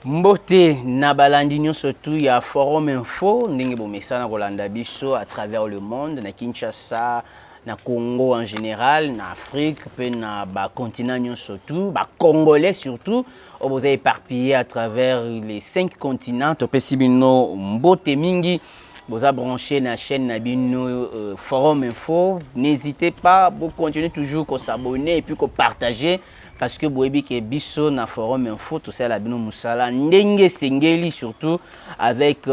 Mbote na balandi nyonso tu ya Forum Info ndenge bomesana kolanda biso à travers le monde na Kinshasa na Congo en général na Afrique pe na ba continent nyonso tu ba congolais surtout vous avez éparpillé à travers les 5 continents to pesibino mbote mingi vous avez branché na chaîne Nabino Forum Info. N'hésitez pas, vous continuez toujours à s'abonner et puis à partager parce que vous avez que biso na Forum Info tout ça la bino musala ndenge sengeli surtout avec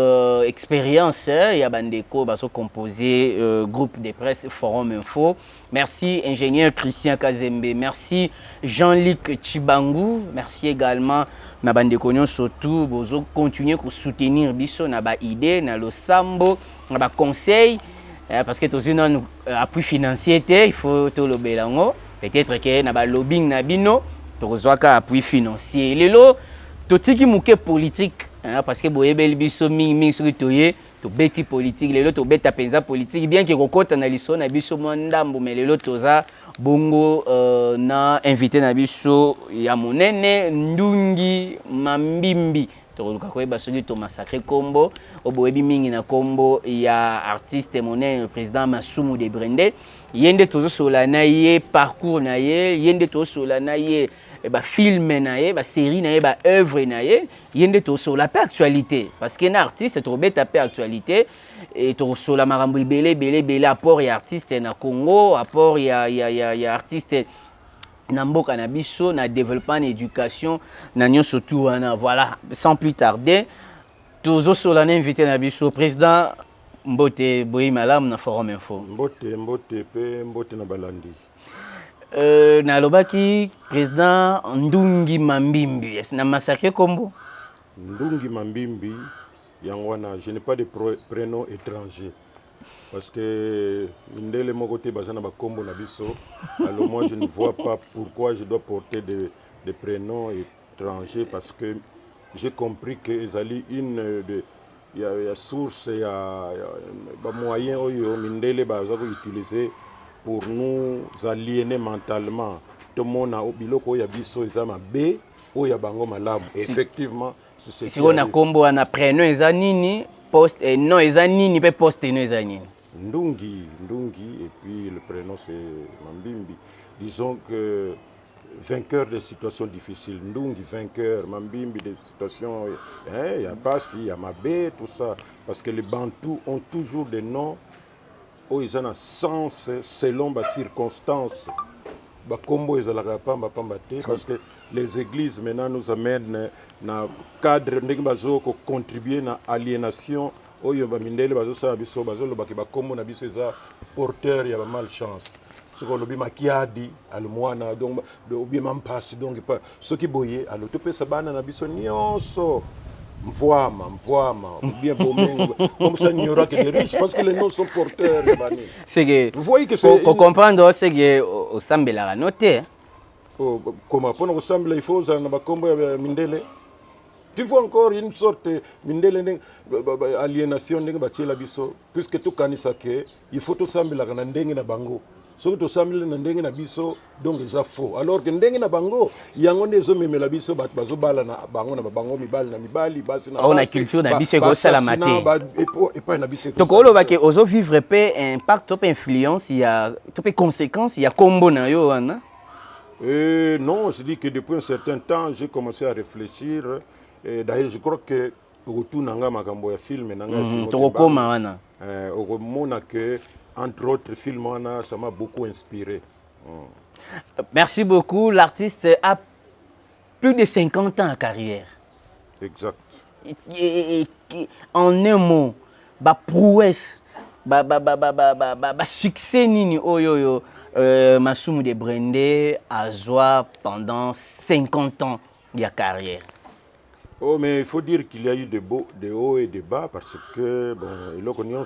expérience il y a bandeko baso composé groupe de presse Forum Info. Merci ingénieur Christian Kazembe, merci Jean-Luc Chibangu, merci également na bandeko surtout bozo continuer à soutenir biso na ba idée na lo sambo na ba conseil parce que tous un appui financier il faut tout le belango peut-être que na ba lobbying na bino to kozwaka appui financier lelo to tiki muke politique parce que boyebeli biso mingi soki toye to beti politique lelo to beta penza politique bien que kokota na liso na biso mondambo mais lelo toza bongo na invité na biso ya monene Ndungi Mambimbi tokoluka koyeba soki to massacre kombo oboyebi mingi na kombo ya artiste monene le président Masumu de Brende yende tozosola na ye parcours na ye yende tozosola na ye ba film na ye ba série na ye ba œuvre na ye yende tozosola pe actualité parce que na artiste to beta pe actualité et tozosola makambo belé apport ya artiste na Congo apport ya artiste na mboka na biso na développement na éducation na nyonso tu wana voilà sans plus tarder tozosola na invité na biso président Mbote boyi malam na Forum Info mbote pe mbote na balandi na lobaki président Ndungi Mambimbi na massacre kombo Ndungi Mambimbi yangwana je n'ai pas de prénom étranger parce que Mindele Mokote bazana ba kombo na biso alors moi je ne vois pas pourquoi je dois porter des prénoms étrangers parce que j'ai compris que ezali une de il y a source il y a moyen oyo Mindele baza ko utiliser pour nous aliéner mentalement tout le monde a biloko ya biso ezama B o ya bango malamu effectivement c'est si on a kombo na prénom ezanini poste non ezanini pe poste no ezanini Ndungi et puis le prénom c'est Mambimbi. Disons que vainqueur des situations difficiles. Ndungi vainqueur, Mambimbi des situations, il y a Bassi, il y a Mabé, tout ça. Parce que les Bantous ont toujours des noms où ils ont un sens selon les circonstances. Bakombo ils parce que les églises maintenant nous amènent dans cadre de contribuer à l'aliénation. Oyo ba mindele bazosala biso bazoloba ke bakombo na biso eza porteur ya ba malchance soko lobi makiadi alumwana donc obi mampasi donc pas soki boye alo topesa bana na biso nyonso mvwama bien bomengo comme ça il n'y aura que des riches parce que les noms sont porteurs c'est que vous voyez que c'est comprendre c'est que au sambela la noter comment pour nous sambela il faut ça na bakombo ya mindele. Tu vois encore une sorte d'aliénation puisque tout kanisa ke il faut tout sambela na ndenge na bango soki to sambela na ndenge na biso donc ça faux alors que ndenge na bango yango ndezo memela biso bato bazobala na bango mibali na mibali basi na on a culture na biso ko sala maté et pas na biso to ko loba ke ozo vivre pe impact to pe influence ya to pe conséquence ya kombo na yo wana non je dis que depuis un certain temps j'ai commencé à réfléchir. D'ailleurs, je crois que retour nanga makambo ya film nanga tokoma wana okomona que entre autres films wana ça m'a beaucoup inspiré. Merci beaucoup. L'artiste a plus de 50 ans en carrière. Exact. En un mot, ba prouesse, ba succès nini oyoyo Masumu de Brende a joué pendant 50 ans de carrière. Oh, mais il faut dire qu'il y a eu des hauts et des bas parce que, bon, il y a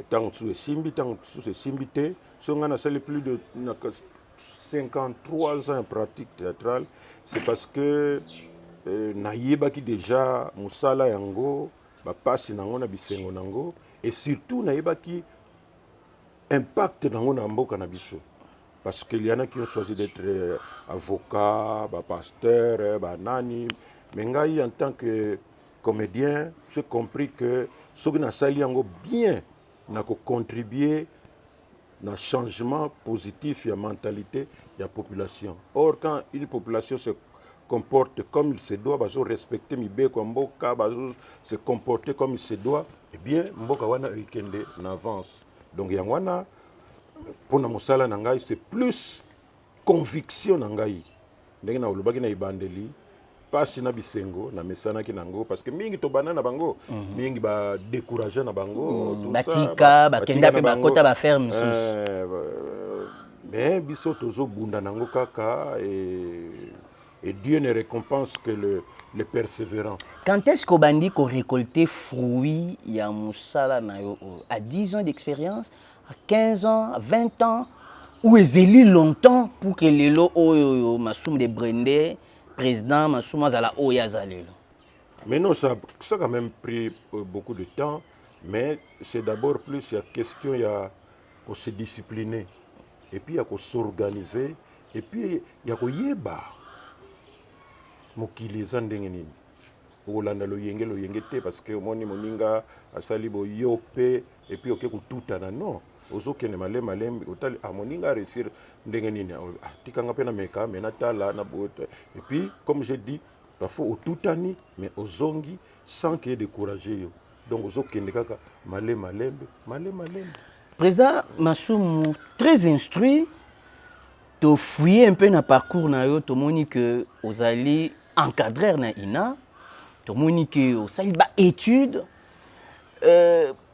tant sous les simbi, tant sous les simbité, on a plus de 53 ans en pratique théâtrale, c'est parce que naïeba qui déjà musala yango, passe nango na bisengo nango, et surtout naïeba qui impacte nango na mboka na biso. Parce qu'il y en a qui ont choisi d'être avocats, pasteur, nani. Mais ngai, en tant que comédien, j'ai compris que ce que nasali yango bien n'a contribué dans le changement positif et la mentalité de la population. Or, quand une population se comporte comme il se doit, bazo respecter mibeko mboka, bazo se comporter comme il se doit, eh bien, mboka wana ikende en avance. Donc, yangwana, pour na mosala nangai, c'est plus conviction nangai. Ndenge na olubaki na ibandeli, pasi na bisengo na mesana ki nango parce que mingi to banana bango mingi ba décourager na bango tout batika bakenda pe bakota ba faire mais biso tozo bunda nango kaka et Dieu ne récompense que le persévérant. Quand est-ce qu'on bandi qu'on récolter fruit ya musala na yo à 10 ans d'expérience, à 15 ans, à 20 ans ou ezeli longtemps pour que les lo oyo masum de brender président Massouma Zala Oyazalelo. Mais non, ça a quand même pris beaucoup de temps, mais c'est d'abord plus la question, il y a qu'on se discipliner, et puis il y a qu'on s'organiser, et puis il y a qu'on yeba. Mokili zandenge nini. Olanda lo yenge te parce que moni moninga asali bo yope et puis oke kututana non. Ozoke ne malem otali moninga réussir ndenge nini. Tikanga pe na meka menatala na bote. Et puis comme j'ai dit, parfois otutani mais ozongi sans qu'il y ait découragé yo. Donc ozoke ndekaka malem. Président Massoumou très instruit. Tu fouillé un peu dans le parcours na yo, tu moni que ozali encadreur na ina, tu moni que ozali ba étude.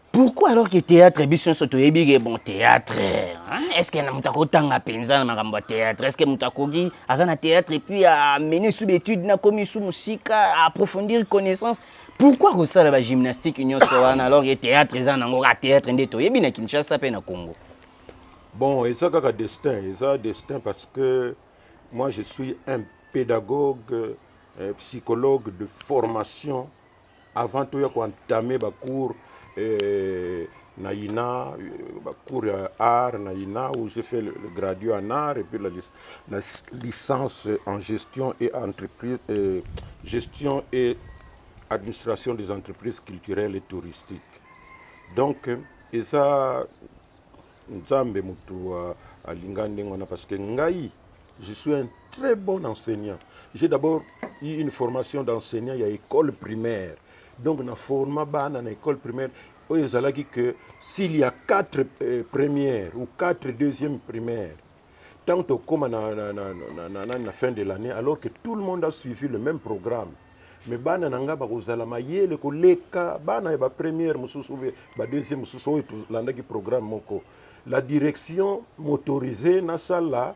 Pourquoi alors que théâtre biso so to yebi bon théâtre hein? Est-ce que na mutako tanga penza na makambo théâtre? Est-ce que mutako gi azana théâtre et puis à mener sous étude na komi sous musique à approfondir connaissance? Pourquoi que ça la gymnastique union soana alors que théâtre ezana ngora théâtre ndeto yebi na Kinshasa pe na Congo? Bon, et ça c'est un destin parce que moi je suis un pédagogue, psychologue de formation. Avant tout, il y a entamé ma cours naïna, cours art naïna où j'ai fait le graduat en art et puis la licence en gestion et entreprise, gestion et administration des entreprises culturelles et touristiques. Donc, et ça. Parce que je suis un très bon enseignant. J'ai d'abord eu une formation d'enseignant à l'école primaire. Donc, dans l'école primaire, ils ont dit que s'il y a 4 premières ou 4 deuxièmes primaires, tant comme à la fin de l'année, alors que tout le monde a suivi le même programme, mais bana nanga ba kozala mayele ko leka bana ba première mususu ba deuxième mususu to landa ki programme moko la direction motorisée na sala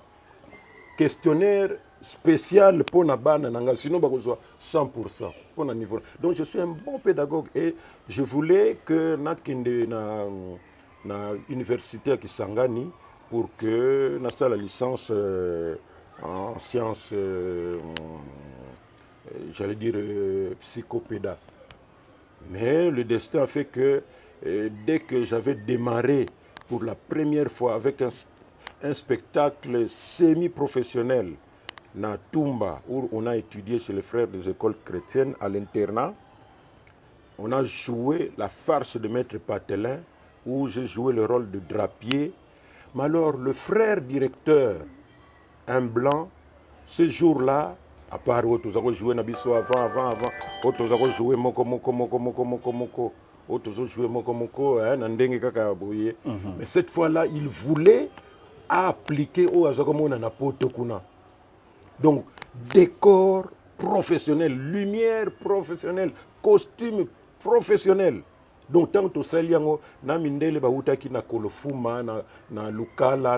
questionnaire spécial pour na bana nanga sinon ba kozwa 100% pour na niveau. Donc je suis un bon pédagogue et je voulais que na kende na université à Kisangani pour que na sala licence en sciences j'allais dire psychopéda. Mais le destin a fait que dès que j'avais démarré pour la première fois avec un spectacle semi-professionnel na Tumba, où on a étudié chez les frères des écoles chrétiennes à l'internat, on a joué la farce de Maître Patelin, où j'ai joué le rôle de drapier. Mais alors le frère directeur, un blanc, ce jour-là, à part autres, nous avons joué Nabiso avant, autres nous avons joué Moko, autres ont joué Moko, Nandenge Kakaboye. Mais cette fois-là, il voulait appliquer au Azakomona Napoto Kuna. Donc, décor professionnel, lumière professionnelle, costume professionnel. Donc, tant que ça, na mindele ba utaki na kolofuma, na lukala,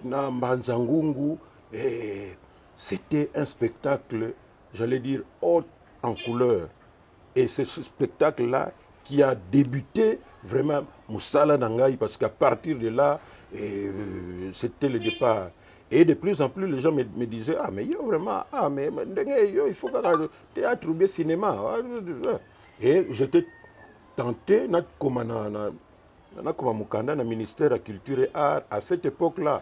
na mbanzangungu. Et c'était un spectacle, j'allais dire, haut en couleur. Et c'est ce spectacle-là qui a débuté vraiment Moussala Nangaï, parce qu'à partir de là, c'était le départ. Et de plus en plus, les gens me disaient, ah mais yo vraiment, ah mais yo, il faut que théâtre ou cinéma. Et j'étais tenté, comme Mukanda, dans le ministère de la Culture et Art, à cette époque-là.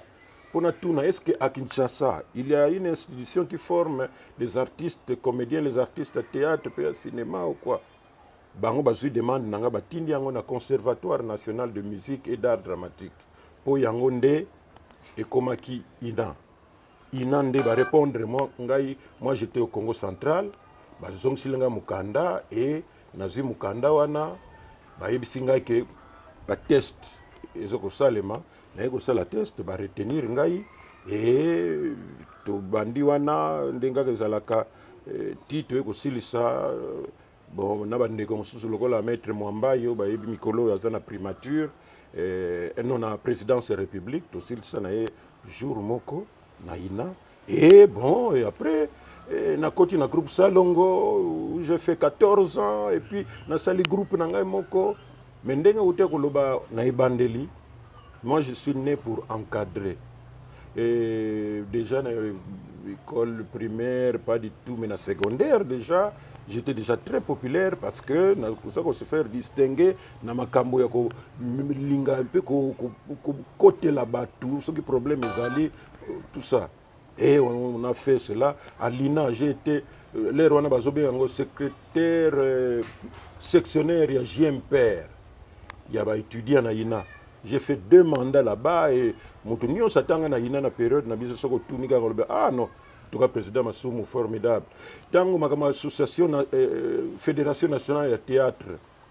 est-ce qu'à Kinshasa, il y a une institution qui forme les artistes comédiens, les artistes de théâtre, de cinéma ou quoi? Bango bazui demande nanga batindi yango na Conservatoire national de musique et d'art dramatique. Po yango nde ekomaki ina. Ina nde ba répondre moi j'étais au Congo central, bazong silenga mukanda et nazi mukanda wana ba yebisinga ke ba test ezoko salema na eko sala test ba retenir ngai et to bandi wana ndenga kezalaka titre eko silisa bon na bandeko mosusu lokola maître Mwambayo ba yebi mikolo ya zana primature non na présidence de la République to silisa na ye jour moko na ina et bon et après na koti na groupe Salongo où j'ai fait 14 ans et puis na sali groupe na ngai moko mais ndenge ute koloba na ibandeli. Moi je suis né pour encadrer et déjà dans l'école primaire pas du tout mais na secondaire déjà j'étais déjà très populaire parce que ça qu'on se faire distinguer na makambo ya ko linga un peu côté là-bas tout ce qui problème ezali tout ça. Et on a fait cela. À l'INA, j'ai été l'air on a bazobé en secrétaire sectionnaire il y a JMPR. Il y a étudié à l'INA. J'ai fait 2 mandats là-bas et mon tournio s'attend à l'INA na période na biso soko tunika ah non, en tout cas président Massoumou formidable. Tango ma association fédération nationale de théâtre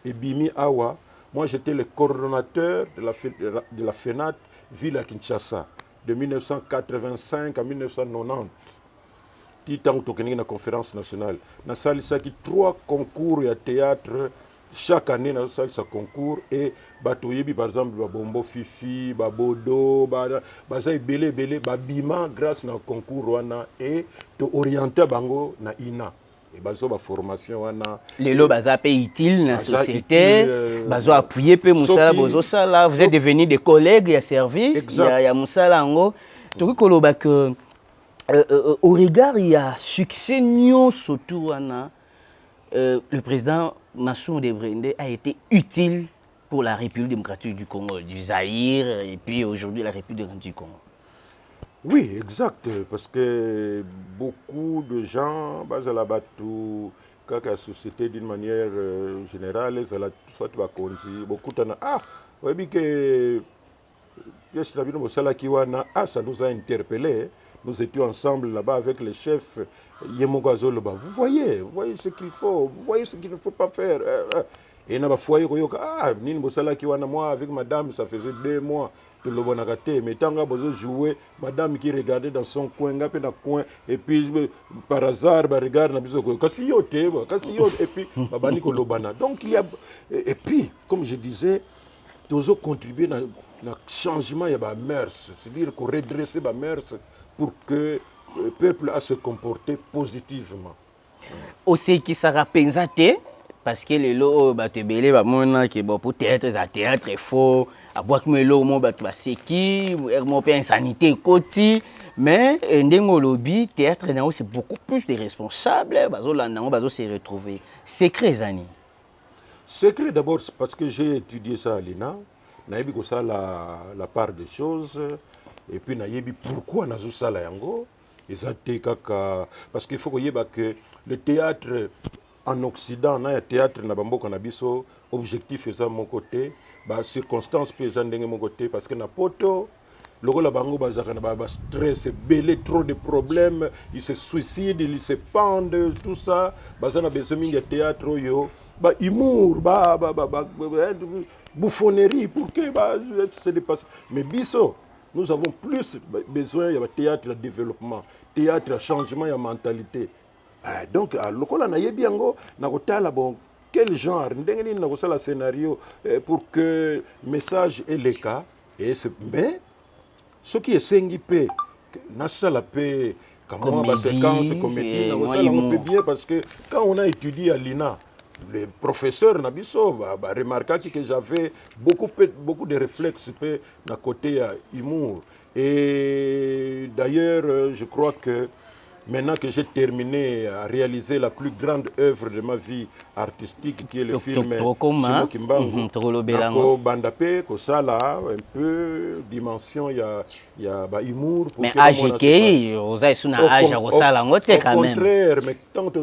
et Bimi Awa, moi j'étais le coordonnateur de la FENAT ville à Kinshasa. De 1985 à 1990. Titan tokeningi na conférence nationale. Na salisa ki 3 concours ya théâtre chaque année na salisa concours et bato yebi par exemple ba Bombo Fifi, ba Bodo, ba za belé ba bima grâce na concours wana et to orienter bango na ina. Et bazo ba formation wana lelo baza pe utile na société bazo appuyer pe musala bozo sala vous êtes devenus des collègues ya service ya musala ngo toki koloba que au regard il y a succès nyonso tout wana le président Massou Debrende a été utile pour la République démocratique du Congo, du Zaïre et puis aujourd'hui la République démocratique du Congo. Oui, exact, parce que beaucoup de gens, quand la société d'une manière générale, soit beaucoup de oui, que ça nous a interpellés. Nous étions ensemble là-bas avec les chefs Yemogazo là-bas. Vous voyez ce qu'il faut, vous voyez ce qu'il ne faut pas faire. Et na foyer nini bosala ki wana moi avec madame ça faisait 2 mois de l'obonagate mais tanga bozo jouer madame qui regardait dans son coin ngapé na coin et puis par hasard ba regarde na biso kasi yote et puis babani ko lobana donc il y a et puis comme je disais toujours contribuer dans le changement ya ba mœurs c'est-à-dire qu'on redresser ba mœurs pour que le peuple a se comporter positivement aussi qui sera pensate parce que les lots batebele ba mona que bon peut-être ça théâtre est faux à boire que melo mo ba seki mo pe insanité côté mais ndengo lobby théâtre na c'est beaucoup plus de responsables bazo landa bazo se retrouver secret zani secret d'abord parce que j'ai étudié ça à l'INA nayebi ko ça la part des choses et puis nayebi pourquoi nazo sala yango ezate kaka parce qu'il faut que le théâtre en Occident, on a un théâtre na bamboka na biso, objectif est à mon côté, bah circonstances pesant de mon côté parce que na poto, logo la bango bazaka na ba stress, belé trop de problèmes, ils se suicident, ils se pendent, tout ça, bazana besoin de théâtre yo, bah humour, bouffonnerie pour que bah se dépasse. Mais biso, nous avons plus besoin de théâtre de développement, théâtre de changement de mentalité. Donc, à l'okola na yebiango na kotala bon quel genre ndenge nini na kosala scénario pour que message est le cas et mais ce qui est sengi pe na sala pe comment ba séquence comédie na kosala on peut bien parce que quand on a étudié à l'INA le professeur Nabiso a remarqué que j'avais beaucoup de réflexes na côté humour et d'ailleurs je crois que maintenant que j'ai terminé à réaliser la plus grande œuvre de ma vie artistique, qui est le film Simo Kimbangu, nako bandape kosala un peu dimension il y a humour. Mais AGK, vous avez une âge à kosala ngote quand même. Au contraire, mais tant que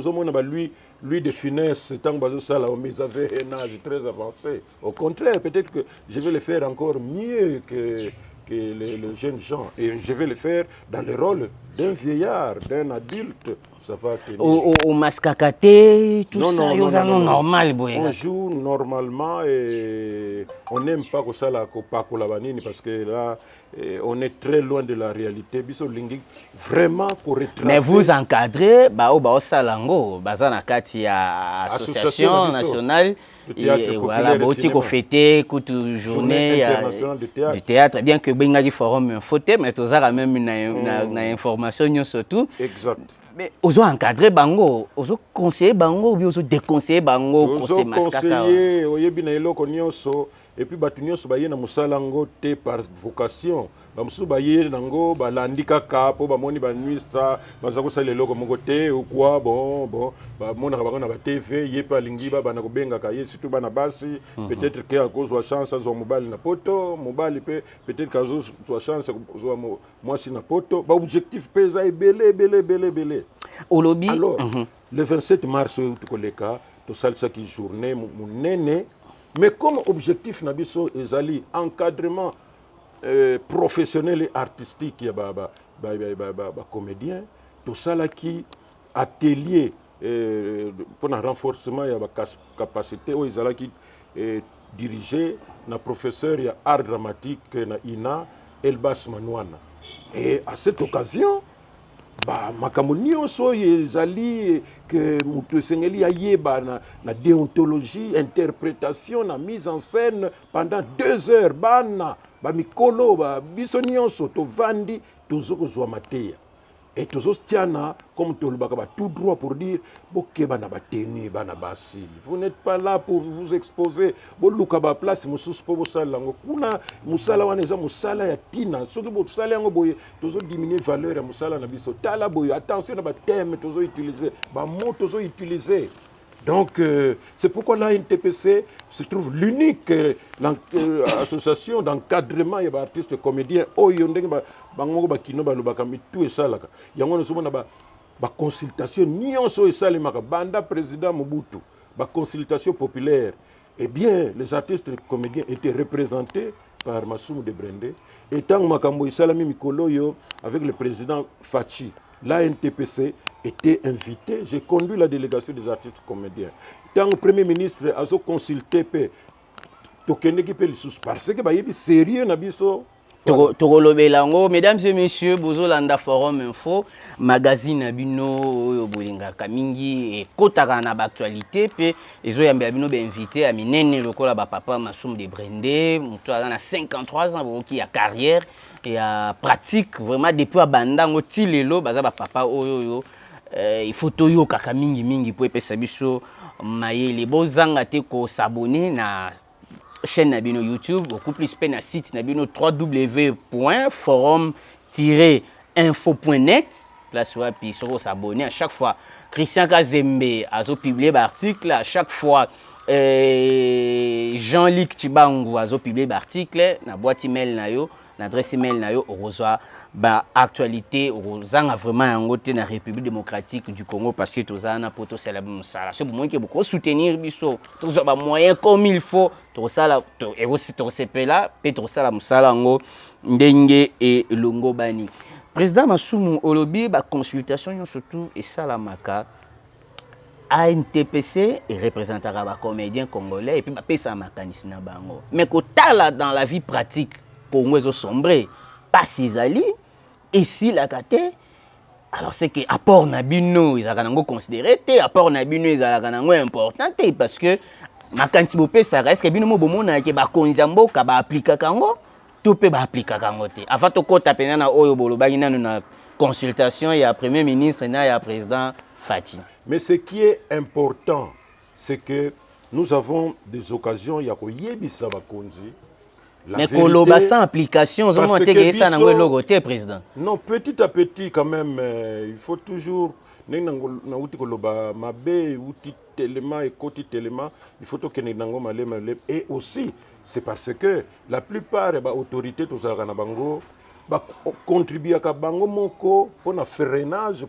lui de finesse, tant que ça ils avaient un âge très avancé. Au contraire, peut-être que je vais le faire encore mieux que les jeunes gens. Et je vais le faire dans le rôle d'un vieillard, d'un adulte. Ça va tenir. Au mascacate, tout ça, non, normal. On joue normalement et on n'aime pas que ça la parce que là, on est très loin de la réalité. Vraiment pour retracer. Mais vous encadrez, Salango, Bazanakati, Association nationale. Et voilà, il faut fêter toute journée de théâtre. Bien que Bengagi Forum un faute, mais tu as même une information surtout. Exact. Mais vous encadrez Bango, vous conseillez Bango ou vous déconseillez Bango pour ces mascacas. Et puis batunyo sobaye na musalango te par vocation. Bamusu baye nango balandika ka po bamoni banuista bazako sale loko moko te ou quoi bon ba mona ka bana ba TV yepa lingiba bana ko benga ka yesu tu bana basi peut-être que à cause de chance zo mobile na poto mobile peut-être que zo chance zo moi si na poto ba objectif pesa belé. Au lobby alors le 27 mars tout koleka to salsa ki journée munene. Mais comme objectif nabiso ezali encadrement professionnel et artistique ya ba comédien tout ça là qui atelier pour un renforcement ya ba capacité o ezala qui dirigé na professeur ya art dramatique na INA Elbas Manouana. Et à cette occasion makambo nyonso ezali que mutu esengeli ayeba na déontologie, interprétation, na mise en scène pendant 2 heures bana mikolo biso nyonso tovandi tozokozwa mateya. Et tous tiana comme tout le tout droit pour dire bokeba na bateni bana basi. Vous n'êtes pas là pour vous exposer. Boluka ba place mususu po bosala ngo kuna musala wana eza musala ya tina. Soki bosala ngo boye tozo diminuer valeur ya musala na biso. Tala boye attention na ba thème tozo utiliser, ba mot tozo utiliser. Donc, c'est pourquoi la NTPC se trouve l'unique association d'encadrement des artistes comédiens. Oh, il y a des consultations, banda président Mobutu, des consultations populaires. Eh bien, les artistes comédiens étaient représentés par Massoumou de Brendé. Et tant que avec le président Fachi, la NTPC était invité. J'ai conduit la délégation des artistes comédiens. Tant que le Premier ministre a consulté, parce que c'est sérieux. Mesdames et messieurs, Bozolanda Forum Info, magazine Abino, Bolinga Kamingi, et Kotarana d'actualité, puis ils ont invité à Minene, le papa Massoum de Brendé, il a 53 ans, qui a carrière et a pratique vraiment depuis à Banda, Tilelo, papa Oyo, il faut toyo Kakamingi Mingi pour Pesabiso, Maye, les beaux zangate ko s'abonner na chaîne Nabino YouTube, beaucoup plus peine à site Nabino www.forum-info.net. Là, soit puis s'abonner à chaque fois. Christian Kazembe a publié l'article. À chaque fois, Jean-Luc Chibangu a publié l'article. Na boîte email nayo, l'adresse email nayo, on reçoit actualité, on a vraiment un côté na République démocratique du Congo parce que tous ana poto c'est la msala. C'est pour moi qui beaucoup soutenir biso. Tous ba moyen comme il faut. Tout ça là, et aussi tout ce là, peut ça la msala ngo ndenge et longo bani. Président Massoumou Olobi ba consultation surtout et ça la maka. ANTPC et représentera ba comédien congolais et puis ba pesa makanisi na bango. Mais ko tala dans la vie pratique Congo est sombré. Pas ses alliés. Et si la kate, alors c'est que apport Nabino, ils ont considéré, apport Nabino, ils ont important, parce que ma quantité ça reste que Bino Mobomona qui va konzambo, qui va appliquer kango, tout peut appliquer kango. Avant de quoi taper na oyo bolo bagina na consultation, il y a premier ministre, il y a président Fachi. Mais ce qui est important, c'est que nous avons des occasions, il y a Yebisa Bakonzi, Mais koloba sans application, on a été ça dans le côté président. Non, petit à petit quand même, il faut toujours na uti koloba mabe uti tellement et koti tellement, il faut que nango malé et aussi c'est parce que la plupart des autorités tous à bango contribuent à bango moko pour na freinage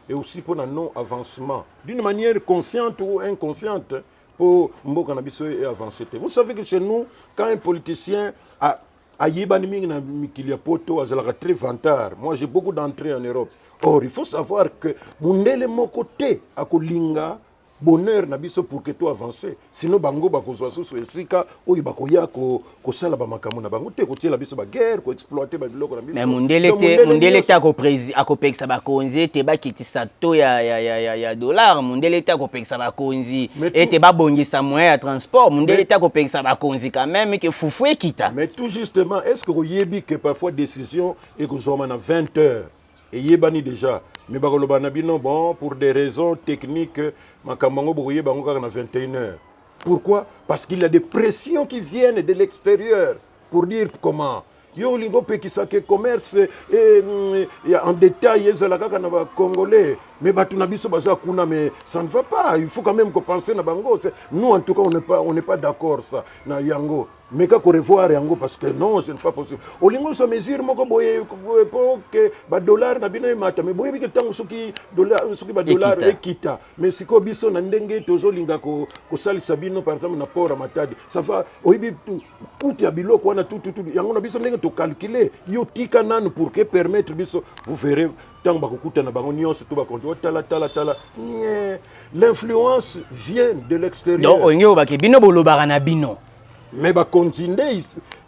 et aussi pour na non avancement d'une manière consciente ou inconsciente pour mboka na biso et avancer. Vous savez que chez nous quand un politicien a yebani mingi na mikilia poto azalaka très vantard. Moi j'ai beaucoup d'entrées en Europe. Or il faut savoir que mundele moko te akolinga bonheur na biso pour que tu avances. Sinon bango bakozwa susu esika oyo bakoya ko sala ba makambo na bango te ko tiela biso ba guerre ko exploiter ba biloko na biso. Mais mundele te akopekisa bakonzi te bakitisa to ya dollar, mundele te akopekisa bakonzi et ba bongisa moyen ya transport, mundele te akopekisa bakonzi quand même que fufu ekita. Mais tout justement, est-ce que vous yebi que parfois décision et que zoma na 20 heures et yebani déjà mais bakoloba bino bon pour des raisons techniques makambango boye bango kaka na 21 heures. Pourquoi? Parce qu'il y a des pressions qui viennent de l'extérieur pour dire comment yo lingo pekisa ke commerce en détail ezala kaka na ba congolais mais batu na biso baza kuna mais ça ne va pas, il faut quand même qu'on pense na bango. Nous en tout cas on n'est pas d'accord ça na yango mais quand revoir yango parce que non ce n'est pas possible olingo so mesure moko boye pour que ba dollar na bino mata mais boye bike tango soki ba dollar ekita mais siko biso na ndenge tozo linga ko salisa bino par exemple na port matadi ça va oyibi tout ya biloko wana tout yango na biso ndenge to calculer yo tika nanu pour que permettre biso vous verrez tant bakokuta na bango nyonso to bakonto tala l'influence vient de l'extérieur. Donc onyo ba ke bino bolobara na bino mais ba continuer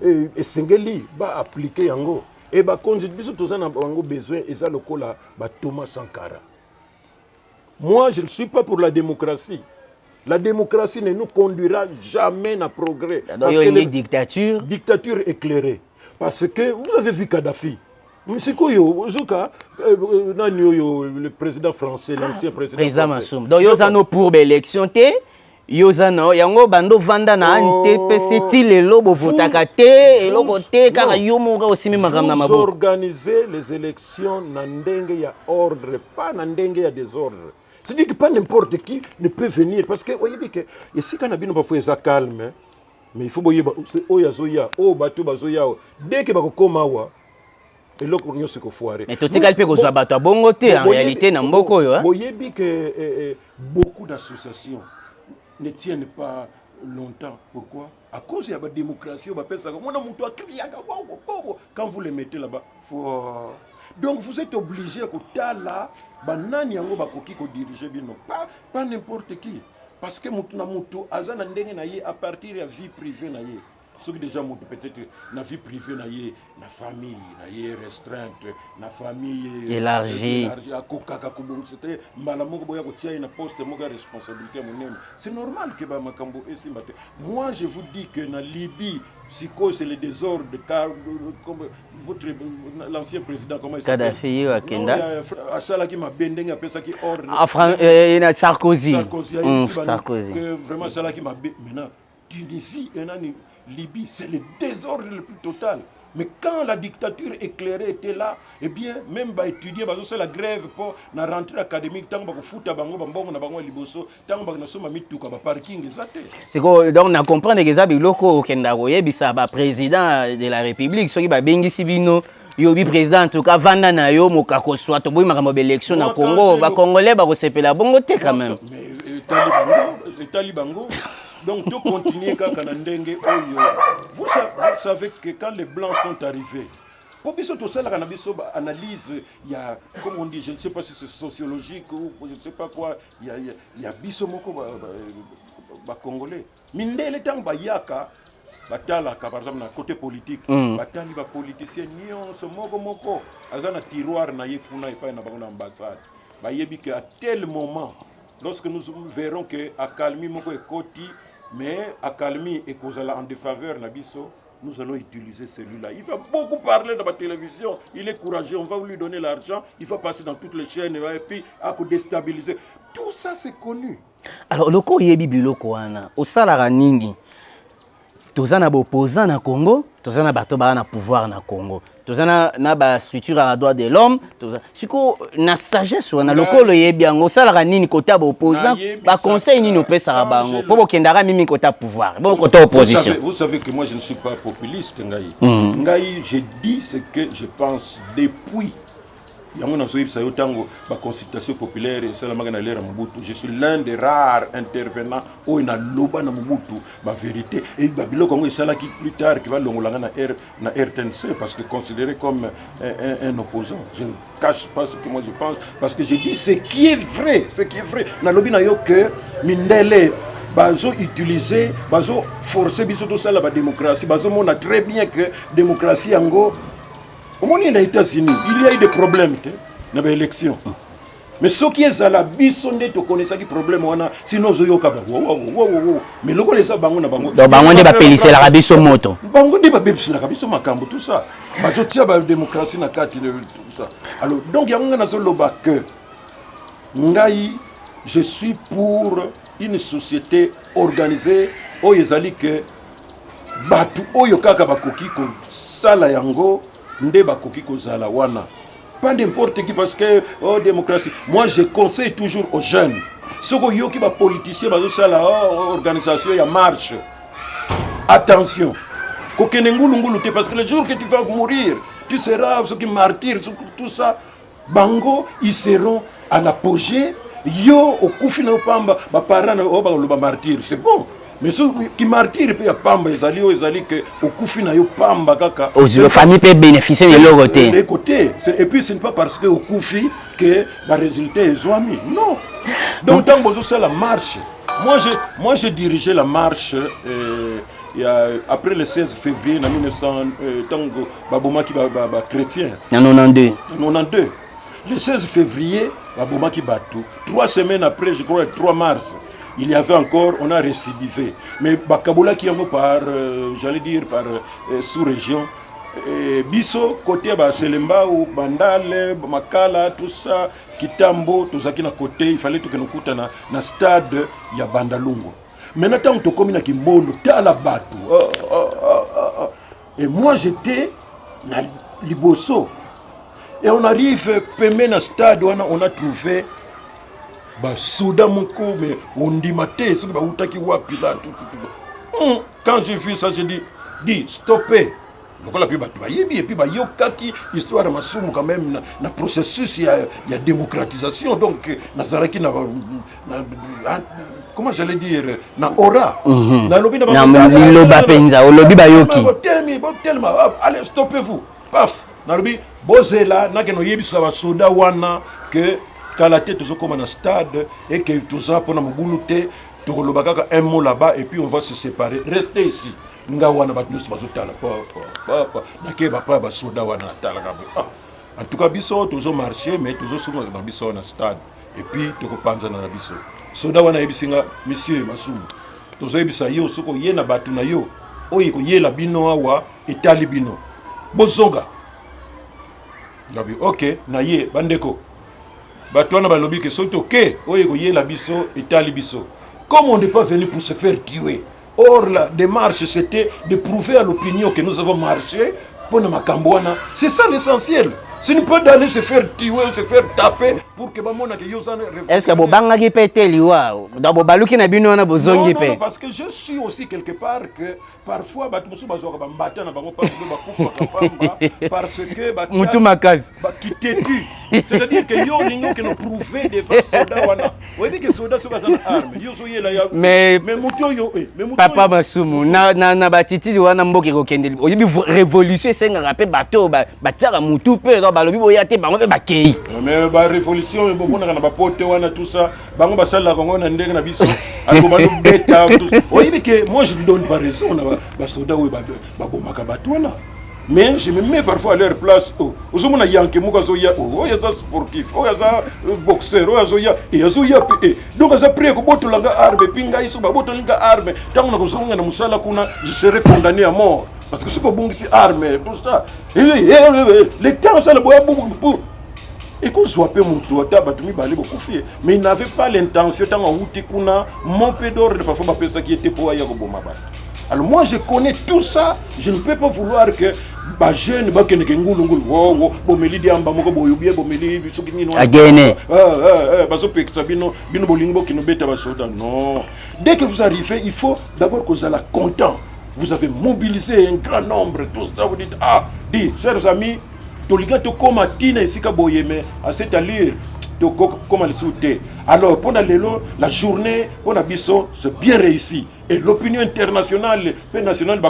et sengeli ba appliquer yango et ba continuer biso toza na bango besoin eza lokola ba Thomas Sankara. Moi je ne suis pas pour la démocratie. La démocratie ne nous conduira jamais à progrès. Parce que une dictature éclairée. Parce que vous avez vu Kadhafi. Le président français, l'ancien président français. Donc, il y a pour l'élection. Yozano yango bando vanda na NTPC le lobo votakate et lobo te car yomuga aussi même makamna maboko. Organiser les élections na ndenge ya ordre, pas na ndenge ya désordre. C'est-à-dire que pas n'importe qui ne peut venir parce que voyez bien que ici quand abino parfois ça calme mais il faut boyer oya zoya o bato bazoya dès que bakokoma wa et l'autre on se foire. Mais tout ce qu'elle peut kozwa bato bongo te en réalité na mboko yo. Voyez bien que beaucoup d'associations ne tiennent pas longtemps. Pourquoi? À cause de la démocratie, on va faire ça. Quand vous les mettez là-bas, donc vous êtes obligé à là, diriger pas n'importe qui. Parce que à partir de la vie privée, ce qui déjà peut-être la vie privée, la famille, restreinte, la famille élargie. C'est normal que moi je vous dis que dans Libye, c'est le désordre car votre l'ancien président comment il s'appelle Kadhafi ou Kenda Sarkozy. Sarkozy. Vraiment ça là qui m'a maintenant Tunisie et Libye, c'est le désordre le plus total. Mais quand la dictature éclairée était là, eh bien, même bah étudier, bah c'est la grève pour la rentrée académique, tant que foot à bango, bango na bango liboso, tant que na soma mitu ka parking exacté. C'est quoi donc on comprend que ça biloko kenda roye bisa ba président de la République, soki ba bengi sibino yobi président en tout cas vanda na yo mokako soit to boy makambo élection na Congo, ba congolais ba ko sepela bongo te quand même. Mais talibango donc, tout continue quand vous savez que quand les Blancs sont arrivés, pour tout ça, analyse, il y a, comme on dit, je ne sais pas si c'est sociologique ou je ne sais pas quoi, il y a Bissomoko, Congolais. Minde le temps, Yaka, Batalaka, par exemple, côté politique, Batali, politicien, ce moko, Azana tiroir, naïe, Funa, et pas une ambassade. Bayebi qu'à tel moment, lorsque nous verrons que Akalmi Moko est Koti, mais Akalmi est en défaveur Nabiso, nous allons utiliser celui-là. Il va beaucoup parler dans la télévision, il est courageux, on va lui donner l'argent, il va passer dans toutes les chaînes et puis à déstabiliser. Tout ça c'est connu. Alors, le ko yebi biloko wana, au salara ningi. toza na opposant na Congo, toza na bato ba na pouvoir na Congo. Toza na ba structure à droit de l'homme, toza. Siko na sagesse wana lokolo yebiango sala nini côté ba opposant, ba conseil nini opesa bango. Po bokendara mimi côté pouvoir, bo côté opposition. Vous savez que moi je ne suis pas populiste ngai. Ngai je dis ce que je pense depuis yango na soyib sayo tango ba consultation populaire c'est la magana lera Mobutu. Je suis l'un des rares intervenants où na loba na Mobutu ba vérité et ba biloko ngo sala qui plus tard qui va longolanga na RTNC parce que considéré comme un opposant. Je ne cache pas ce que moi je pense parce que je dis ce qui est vrai, na lobi na yo que mindele bazo utiliser bazo forcer biso tout ça la démocratie bazo mona très bien que démocratie yango au monde des États-Unis, il y a eu des problèmes dans les élections. Mais ce qui est à la bisonde, tu connais ça qui problème sinon zoyo kaba. Mais le les a bango na bango. Donc bango ne ba pelisser la rabiso moto. Bango ne ba pelisser la rabiso makambo tout ça. Ba jotia ba démocratie na kati de tout ça. Alors donc yanga na zoloba que ngai je suis pour une société organisée où ezali que batu oyo kaka bakoki ko sala yango nde bakoki kozala wana. Pas n'importe qui parce que oh démocratie. Moi je conseille toujours aux jeunes. Soko yo ki ba politicien bazo sala organisation ya marche. Attention. Kokene ngulu te parce que le jour que tu vas mourir, tu seras ceux qui martyrs tout ça. Bango ils seront à l'apogée. Yo okufina opamba ba parana oba lo martyr. C'est bon. Mais ceux qui martyrs peut pamba ezali que okufina yo pamba kaka. La famille peut bénéficier de leur côté. De côté. Et puis ce n'est pas parce que okufi que le résultat est zoami. Non. Donc tant que c'est la marche. Moi j'ai dirigé la marche après le 16 février 1900 tango baboma ki ba chrétien. En 92. Le 16 février baboma ki batu. 3 semaines après je crois le 3 mars. Il y avait encore, on a récidivé. Mais Bakaboula qui est par, j'allais dire, par sous-région, Bisso, côté Selemba ou Bandale, Makala, tout ça, Kitambo, tout ça qui est à côté, il fallait que nous coûte dans stade, il y a Bandalungo. Maintenant, tant que tu as Kimbono, tu as la batou. Et moi, j'étais à Liboso. Et on arrive, dans le stade, on a trouvé. Soudain mon coup, mais on dit maté, c'est que utaki wapi là tout. Quand j'ai vu ça, j'ai dit stoppez. Donc on a pu battre et puis yokaki histoire masumu quand même na processus il y a démocratisation donc nazaraki na comment j'allais dire na aura na lobi na loba penza o lobi bayoki tellement allez stoppez-vous paf na lobi bozela na keno yebisa ba soda wana que quand la tête comme un stade et que tout ça pour nous bouloter, tu as un mot là-bas et puis on va se séparer. Restez ici. En tout cas, biso toujours marché mais toujours souvent dans biso na stade et puis tu repenses na biso. Soda wana ebisinga monsieur Masumu. Tozo ebisa yo soko ye na batu na yo. Oyi ko ye la bino awa etali bino. Bozonga. Ngabi OK na ye bandeko. Batouana balobi que soto ke oyeko yela biso etali biso. Comme on n'est pas venu pour se faire tuer. Or la démarche c'était de prouver à l'opinion que nous avons marché pour nos Makambouana. C'est ça l'essentiel. Ce n'est pas d'aller se faire tuer, se faire taper pour que Bamona que Yozane. Est-ce que Bobanga qui peut teli wa? D'abord Baluki na bino na bozongi pe. Non, parce que je suis aussi quelque part que parfois batumusu bazoka bambata na bango parce que bakufa kapamba parce que batia mutu makazi qui t'étue. C'est-à-dire que yo ningo que nous prouver des soldats wana. On dit que soldats sont bazana arme. Yo zoyela ya mais mutu yo mais mutu Papa Masumu na batiti wana mboki ko kendeli. Oyibi révolution senga rapé bateau batiaka mutu pe balobi boya te bango pe bakei. Mais ba révolution bomona na bapote wana tout ça bango basala kongo na ndenge na biso. Ako balo beta tout ça. Oyibi que moi je ne donne pas raison na ba soda we ba bomaka batwana. Mais je me mets parfois à leur place. Ozomona yanke muka zoya o yaza sportif, o yaza boxeur, o yazoya et yazoya pe. Donc ça près ko botolanga arme pinga iso ba botolanga arme. Tango na kozonga na musala kuna je serai condamné à mort parce que ce ko bongisi arme tout ça. Les temps ça le boya pour et qu'on soit peu mutu ata batumi bali bokufi mais il n'avait pas l'intention tant outi kuna mon pédor de parfois ba pesa qui était pour ya ko boma ba. Alors moi je connais tout ça, je ne peux pas vouloir que ba jeune ba kene ngulu ngulu wo bomeli di amba moko boyobie bomeli bisoki nino agene bazo pekisa bino bolingo kino beta ba soda. Non, dès que vous arrivez, il faut d'abord que vous allez content. Vous avez mobilisé un grand nombre, tout ça, vous dites, ah, dis, chers amis, toliga to koma tina isika boyeme à cette allure. Alors, pendant la journée, on a biso, c'est bien réussi. Et l'opinion internationale, nationale,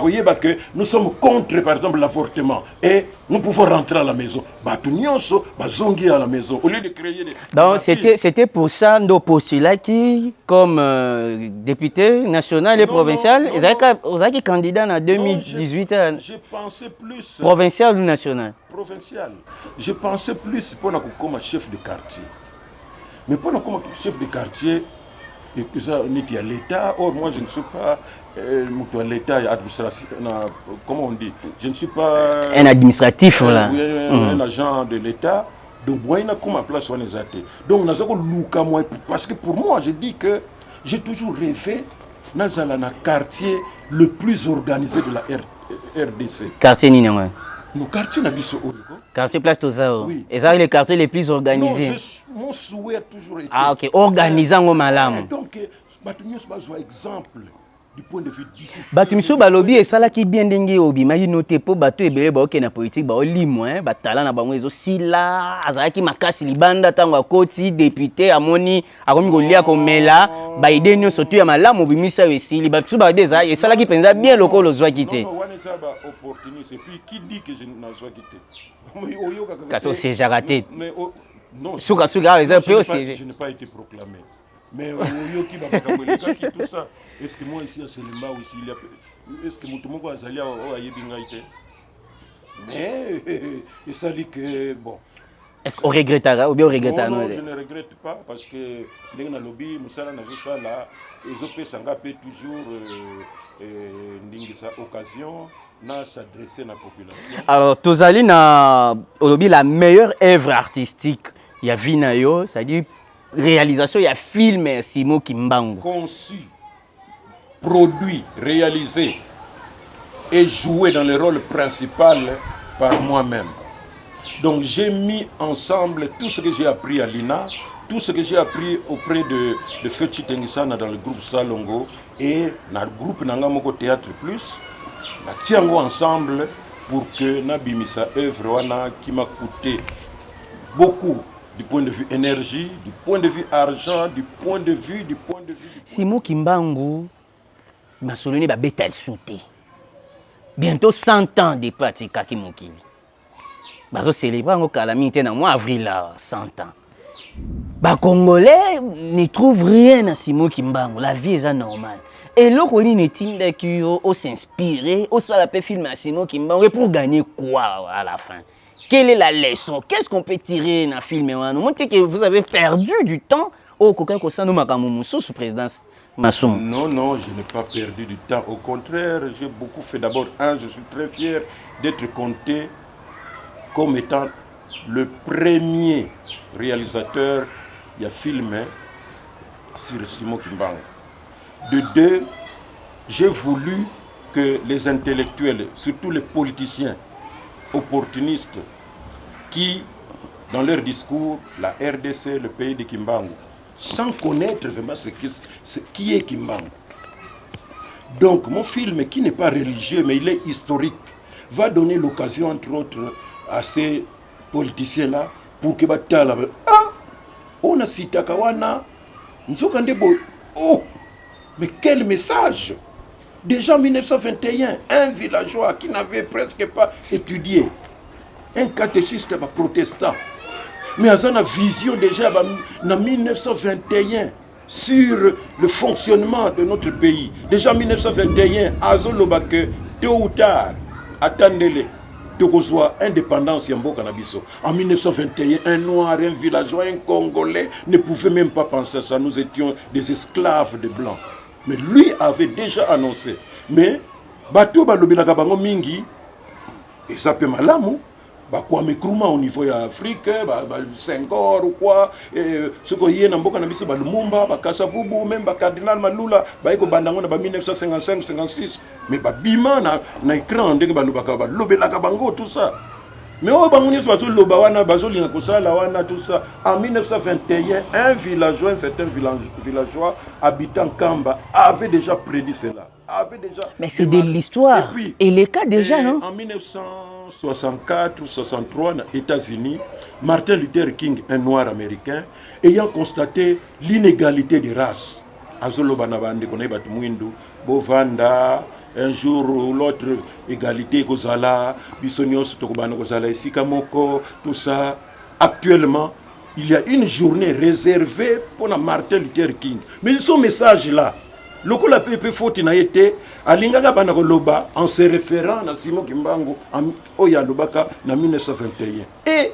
que nous sommes contre, par exemple, l'avortement. Et nous pouvons rentrer à la maison. Zongi à la maison. Au lieu de créer des... Donc, c'était pour ça, nos postulats qui, comme député national et provincial, vous avez candidat en 2018. J'ai pensé plus... Provincial ou national? Provincial. Je pensais plus pour comme chef de quartier. Mais pour comme chef de quartier, et que ça n'est à l'État, or moi je ne suis pas l'État, administration, comment on dit, je ne suis pas un administratif là. Un agent de l'État, donc moi il n'a comme ma place on les athées. Donc nous avons Luka moi parce que pour moi je dis que j'ai toujours rêvé dans un quartier le plus organisé de la RDC. Quartier Ninongwe. Nos quartiers n'habitent pas. Quartier Place Tozao. Oui. Et ça, les quartiers les plus organisés. Non, mon souhait a toujours été. Ah, ok. Organisant au malam. Donc, Batumio c'est un exemple du point de vue discipline. Batumio balobi et ça là qui bien dengue obi. Mais il note pour bateau et belé ba na politique ba limo hein. Batala na bango ezo sila. Azaki makasi libanda tango akoti député amoni akomi golia komela. Ba ide nyo sotu ya malamu bimisa wesili. Batumio ba deza et ça là qui pensa bien lokolo zwa kité. Non, on est ba opportuniste. Et puis qui dit que je n'ai pas quitté? Kaso c'est raté. Mais non. Je n'ai pas été proclamé. Mais tout ça. Est-ce que moi ici à Selimba aussi il y a est-ce que Moutoumoko a zali à Yébingaïté? Mais il s'agit que bon. Est-ce qu'on regrettera ou bien on regrettera? Non, je ne regrette pas parce que les lobby Moussala n'a là ils ont fait toujours n'ingisa occasion na s'adresser à la population. Alors Tozali na lobby la meilleure œuvre artistique il y a Vinayo, c'est-à-dire réalisation il y a film Simon Kimbangu. Conçu, produit, réalisé et joué dans le rôle principal par moi-même. Donc j'ai mis ensemble tout ce que j'ai appris à l'INA, tout ce que j'ai appris auprès de Fetchi Tengisana dans le groupe Salongo et dans le groupe Nangamoko Théâtre Plus. Nous tiens ensemble pour que Nabimisa œuvre wana qui m'a coûté beaucoup du point de vue énergie, du point de vue argent, du point de vue. Simon Kimbangu, m'a souligné ba bétal sauté. Bientôt 100 ans de pratique Kaki Mokili. Bazo célébrer en calamité dans mois avril là 100 ans. Ba Congolais ne trouvent rien à Simon Kimbangu, la vie est normale. Et là qu'on est tinda qui o s'inspirer, au ça la peut filmer à Simon Kimbangu pour gagner quoi à la fin? Quelle est la leçon? Qu'est-ce qu'on peut tirer dans le film? Montrez que vous avez perdu du temps au coquin que ça nous m'a sous présidence Massoum. Non, je n'ai pas perdu du temps. Au contraire, j'ai beaucoup fait. D'abord, je suis très fier d'être compté comme étant le premier réalisateur qui a filmé sur Simon Kimbangu. De deux, j'ai voulu que les intellectuels, surtout les politiciens opportunistes, qui, dans leur discours, la RDC, le pays de Kimbangu, sans connaître vraiment qui est Kimbangu. Donc, mon film, qui n'est pas religieux, mais il est historique, va donner l'occasion, entre autres, à ces politiciens-là, pour que on a cité Kawana, oh, mais quel message! Déjà en 1921, un villageois qui n'avait presque pas étudié, un catéchiste protestant, mais à une vision déjà en 1921 sur le fonctionnement de notre pays. Déjà en 1921, Azolobake, tôt ou tard, attendez-le, Tokozwa, indépendance Yambo Canabiso. En 1921, un noir, un villageois, un Congolais ne pouvait même pas penser à ça. Nous étions des esclaves de blancs. Mais lui avait déjà annoncé. Mais, Bato Balobilaka Bango Mingi, et ça peut malamu, Kwame Nkrumah au niveau ya Afrique, Senghor ou quoi, ce qu'on y est dans Mboka Nabiso, Lumumba, Kasavubu, même Cardinal Malula, Baiko Bandango, 1955-56, mais Bima na écran, dès que Balubaka, Lobelaka Bango, tout ça. Mais au Bangouni, Bazou Lobawana, Bazou Linakosala, Wana, tout ça. En 1921, un villageois, un certain villageois habitant Kamba avait déjà prédit cela. Mais c'est de l'histoire. Et les cas déjà, non? En 1964 ou 63, aux États-Unis, Martin Luther King, un noir américain, ayant constaté l'inégalité des races, Bovanda, un jour ou l'autre, égalité, Kozala, Bissonios, Tokobano, Kozala, Sikamoko, tout ça. Actuellement, il y a une journée réservée pour Martin Luther King. Mais ce message-là, loko la pepe faute na été alingaka bana koloba en se référant na Simon Kimbangu oya lobaka na 1921 et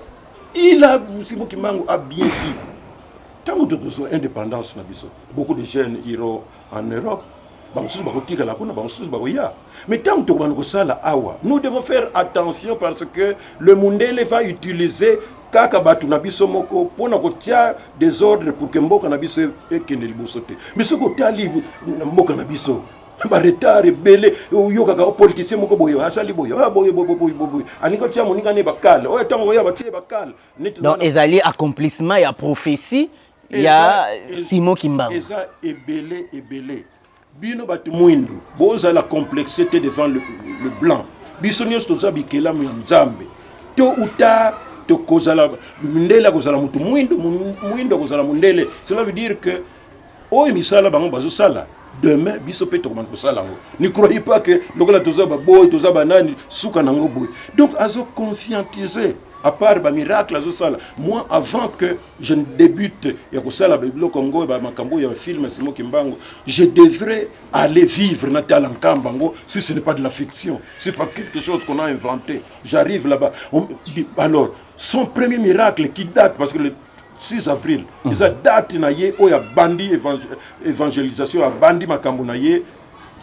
Simon Kimbangu a bien dit tant que nous avons indépendance na biso beaucoup de jeunes iront en Europe mais tant que nous devons faire attention parce que le Mundele va utiliser kaka batu na biso moko pona kotia des ordres pour que mboka na biso ekende liboso te mais ce côté ali mboka na biso ba retard belé yoka ka politicien moko boyo asali boyo boyo alinga tia moninga ne bakala o tango ya batie bakala donc ezali accomplissement ya prophétie ya Simon Kimbangu eza ebele bino batu mwindu boza la complexité devant le blanc biso nyos toza bikela mu nzambe to uta to kozala mundele kozala mutu mwindo kozala mundele cela veut dire que oy misala bango bazo sala demain biso pe to komanda kosala ngo ne croyez pas que lokola toza ba boy toza banani suka nango boy donc azo conscientiser à part ba miracle azo sala moi avant que je ne débute ya kosala ba bilo Congo ba makambo ya film Simon Kimbangu je devrais aller vivre na Talankambango si ce n'est pas de la fiction c'est pas quelque chose qu'on a inventé j'arrive là-bas alors son premier miracle qui date parce que le 6 avril ça date na ye oya bandi évangélisation a bandi makambo na ye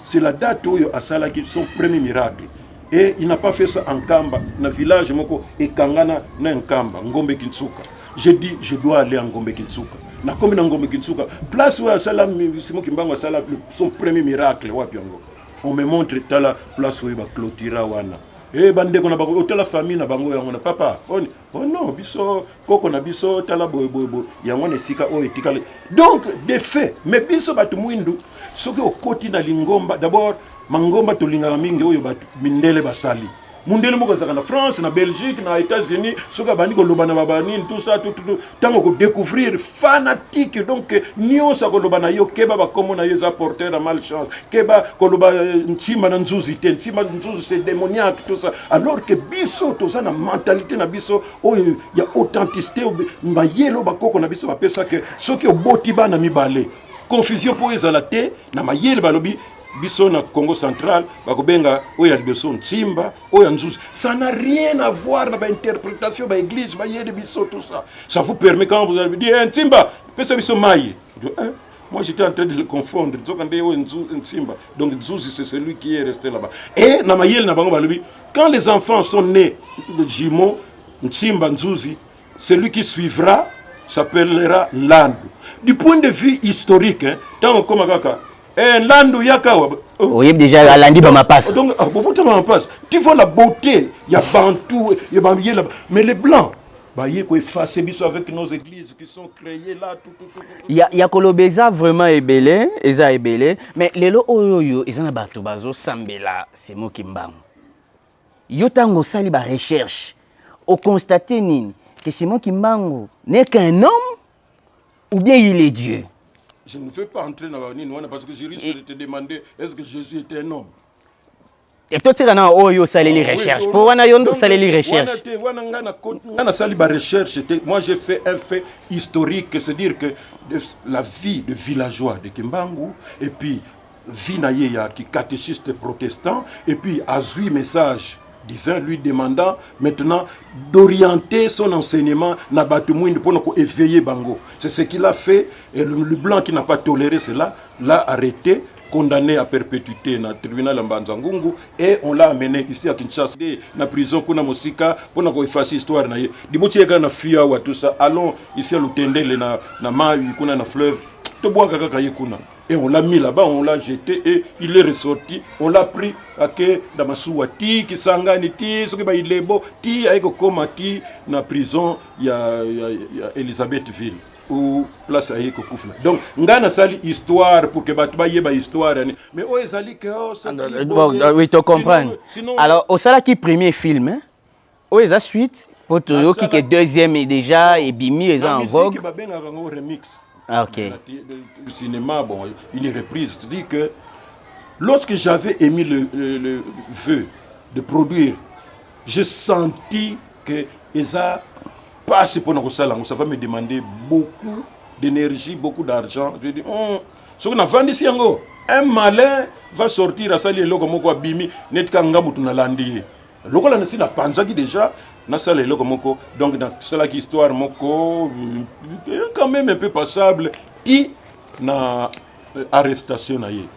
c'est la date oyo asala qui son premier miracle. Et il n'a pas fait ça en Kamba, dans le village moko et Kangana na Nkamba, Ngombe Kintsuka. J'ai dit je dois aller en Ngombe Kintsuka. Na comme dans Ngombe Kintsuka, place où Asala Simon Kimbangu Asala son premier miracle wapi yango. On me montre tala place où il va clôturer wana. Eh bande ko na bango hôtel la famille na bango yango na papa. Oh non, biso koko na biso tala boy yango ne sika o etikale. Donc des faits, mais biso batu mwindu soki okoti na lingomba d'abord mangomba tolingaka mingi oyo mindele basali mundele moko zaka na France na Belgique na États-Unis soka bandi koloba na babanini tout ça tout tango ko découvrir fanatique donc nyonso koloba na yo keba bakomo na yo za porteur à malchance keba koloba ntima na nzuzi te ntima nzuzi c'est démoniaque tout ça alors que biso to ça na mentalité na biso oyo ya authenticité mayelo bakoko na biso bapesa que soki oboti bana mibale confusion pour ezala te na mayele balobi biso na Congo central bakobenga oya liboso ntimba oya nzuzi ça n'a rien à voir na ba interprétation ba église ba yede biso tout ça ça vous permet quand vous avez dit ntimba pesa biso maye moi j'étais en train de le confondre ntimba donc nzuzi c'est celui qui est resté là-bas et na mayele na bango balobi quand les enfants sont nés de jumeaux ntimba nzuzi celui qui suivra s'appellera Landu. Du point de vue historique, tant comme Kaka, Landu Yakawa. Oui, déjà, Landi va ma passe. Donc, tu vois la beauté, il y a Bantou, il y a Bambier là-bas. Mais les Blancs, il y a effacer avec nos églises qui sont créées là. Il y a Kolobeza vraiment ébélé, Eza ébélé. Mais les lots, ils ont un bateau, bazo, Sambela, c'est moi qui m'bam. Yotango sali ba recherche. Au constater que Simon Kimbangu n'est qu'un homme ou bien il est Dieu. Je ne veux pas entrer dans la ligne parce que je risque de te demander est-ce que Jésus était un homme. Et toi tu sais oh yo sali les recherches. Pour wana yondo sali les recherches. Moi j'ai fait un fait historique, c'est-à-dire que la vie de villageois de Kimbangu et puis vie naïa qui catéchiste protestant et puis a eu message divin lui demandant maintenant d'orienter son enseignement na batumouine pour nous éveiller bango. C'est ce qu'il a fait et le blanc qui n'a pas toléré cela l'a arrêté condamné à perpétuité dans le tribunal de Mbanzangungu et on l'a amené ici à Kinshasa dans la prison pour Mosika pour effacer l'histoire. Dimoti ega na fia ou tout ça. Allons ici à Lutendele na mai kuna na fleuve. Te bois kaka kuna. Et on l'a mis là-bas, on l'a jeté et il est ressorti. On l'a pris à dans Masouati, qui sangani ti, ce qui ba il est beau, ti aiko koma ti na prison il y a Elisabethville. Ou place à Eko Koufla. Donc, ngana sali histoire pour que batu ba histoire. Mais oh, ezali que oh, ça. Oui, tu comprends. Alors, au sala qui premier film, hein? Oh, eza suite pour tout qui est deuxième et déjà et bimi est en vogue. Qui ba benga un remix. Ah, ok. Le cinéma, bon, il est reprise. C'est-à-dire que lorsque j'avais émis le vœu de produire, j'ai senti que eza passe pour nous, ça va me demander beaucoup d'énergie, beaucoup d'argent. Je dis, ce qu'on a vendu ici, un malin va sortir à salir le logo bimi, net kanga mutuna landi. Logo la nasi na panzaki déjà, na salir le logo donc dans cela qui histoire moko, quand même un peu passable, qui na arrestation na ye.